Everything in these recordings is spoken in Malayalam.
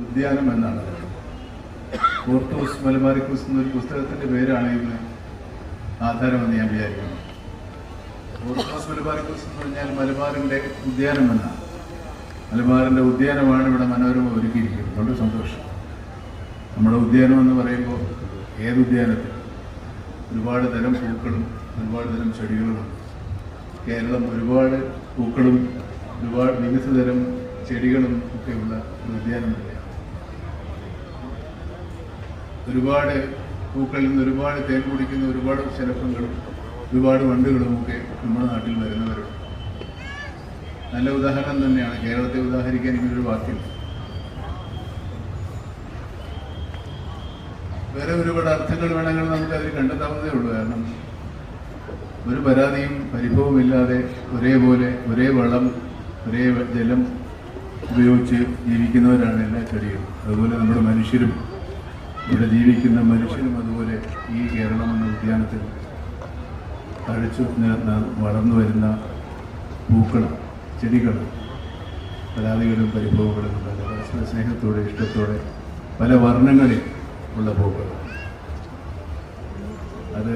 ഉദ്യാനം എന്നാണ്. കോർട്ടൂസ് മലബാറിക്കൂസ് എന്നൊരു പുസ്തകത്തിൻ്റെ പേരാണ് ഇതിന് ആധാരമെന്ന് ഞാൻ വിചാരിക്കുന്നു. കോർട്ടൂസ് മലബാറിക്കൂസ് എന്ന് പറഞ്ഞാൽ മലബാറിൻ്റെ ഉദ്യാനം എന്നാണ്. മലബാറിൻ്റെ ഉദ്യാനമാണ് ഇവിടെ മനോരമ ഒരുക്കിയിരിക്കുന്നത്. വളരെ സന്തോഷം. നമ്മുടെ ഉദ്യാനം എന്ന് പറയുമ്പോൾ ഏതുദ്യാനത്തിൽ ഒരുപാട് തരം പൂക്കളും ഒരുപാട് തരം ചെടികളും. കേരളം ഒരുപാട് പൂക്കളും ഒരുപാട് വിവിധ തരം ചെടികളും ഒക്കെയുള്ള ഒരു ഉദ്യാനം തന്നെയാണ്. ഒരുപാട് പൂക്കളിൽ നിന്ന് ഒരുപാട് തേൻ കുടിക്കുന്ന ഒരുപാട് ശലഭങ്ങളും ഒരുപാട് വണ്ടുകളും ഒക്കെ നമ്മുടെ നാട്ടിൽ വരുന്നവരുണ്ട്. നല്ല ഉദാഹരണം തന്നെയാണ്. കേരളത്തെ ഉദാഹരിക്കാൻ ഇങ്ങനൊരു വാക്കില്ല. വേറെ ഒരുപാട് അർത്ഥങ്ങൾ വേണമെങ്കിൽ നമുക്ക് അതിൽ കണ്ടെത്താവുന്നതേ ഉള്ളൂ. കാരണം ഒരു പരാതിയും പരിഭവവും ഇല്ലാതെ ഒരേപോലെ ഒരേ വളം ഒരേ ജലം ഉപയോഗിച്ച് ജീവിക്കുന്നവരാണ് എല്ലാ ചെടികളും. അതുപോലെ നമ്മുടെ മനുഷ്യരും, ഇവിടെ ജീവിക്കുന്ന മനുഷ്യരും അതുപോലെ ഈ കേരളം എന്ന ഉദ്യാനത്തിൽ തഴച്ചു വളർന്നു വരുന്ന പൂക്കളും ചെടികളും പരാതികളും പരിഭവങ്ങളും പരസ്പര സ്നേഹത്തോടെ ഇഷ്ടത്തോടെ പല വർണ്ണങ്ങളിൽ ഉള്ള പൂക്കൾ. അത്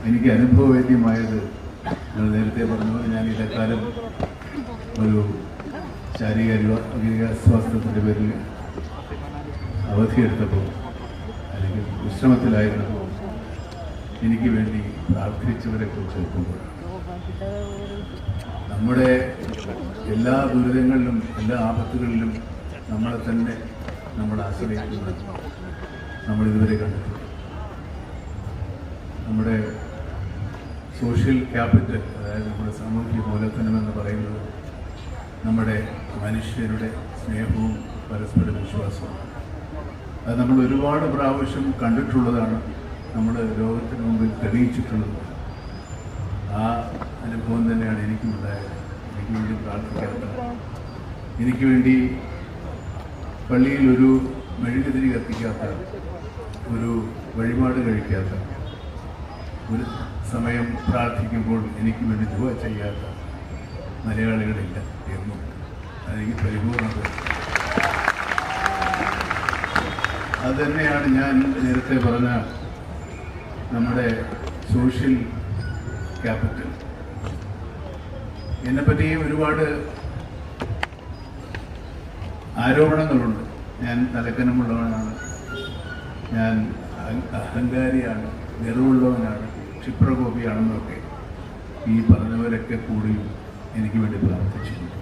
എനിക്ക് അനുഭവവേദ്യമായത് ഞാൻ നേരത്തെ പറഞ്ഞത്, ഞാൻ ഇടക്കാലം ഒരു ശാരീരിക സ്വാസ്ഥ്യത്തിൻ്റെ പേരിൽ അവധിയെടുത്തപ്പോൾ അല്ലെങ്കിൽ വിശ്രമത്തിലായിരുന്നപ്പോൾ എനിക്ക് വേണ്ടി പ്രാർത്ഥിച്ചവരെ കുറിച്ച് ഓർക്കുമ്പോൾ നമ്മുടെ എല്ലാ ദുരിതങ്ങളിലും എല്ലാ ആപത്തുകളിലും നമ്മളെ തന്നെ നമ്മൾ ആശ്രയിക്കുന്ന നമ്മളിതുവരെ കണ്ടിട്ടുണ്ട്. നമ്മുടെ സോഷ്യൽ ക്യാപിറ്റൽ, അതായത് നമ്മുടെ സാമൂഹിക മൂലധനം എന്ന് പറയുന്നത് നമ്മുടെ മനുഷ്യരുടെ സ്നേഹവും പരസ്പര വിശ്വാസവും. അത് നമ്മൾ ഒരുപാട് പ്രാവശ്യം കണ്ടിട്ടുള്ളതാണ്, നമ്മൾ ലോകത്തിന് മുമ്പിൽ തെളിയിച്ചിട്ടുള്ളത്. ആ അനുഭവം തന്നെയാണ് എനിക്കും ഉണ്ടായത്. എനിക്ക് വേണ്ടി പ്രാർത്ഥിക്കാത്ത, എനിക്ക് വേണ്ടി പള്ളിയിൽ ഒരു മെഴുകുതിരി കത്തിക്കാത്ത, ഒരു വഴിപാട് കഴിക്കാത്ത, ഒരു സമയം പ്രാർത്ഥിക്കുമ്പോൾ എനിക്ക് വേണ്ടി ദുആ ചെയ്യാത്ത മലയാളികളില്ല എന്നും അതെനിക്ക് പരിപൂർണ്ണത. അതുതന്നെയാണ് ഞാൻ നേരത്തെ പറഞ്ഞ നമ്മുടെ സോഷ്യൽ ക്യാപിറ്റൽ. എന്നെപ്പറ്റി ഒരുപാട് ആരോപണങ്ങളുണ്ട്. ഞാൻ തലക്കനമുള്ളവനാണ്, ഞാൻ അഹങ്കാരിയാണ്, നിറവുള്ളവനാണ്, ക്ഷിപ്രകോപിയാണെന്നൊക്കെ ഈ പറഞ്ഞവരൊക്കെ കൂടി എനിക്ക് വേണ്ടി പ്രാർത്ഥിച്ചിട്ടുണ്ട്.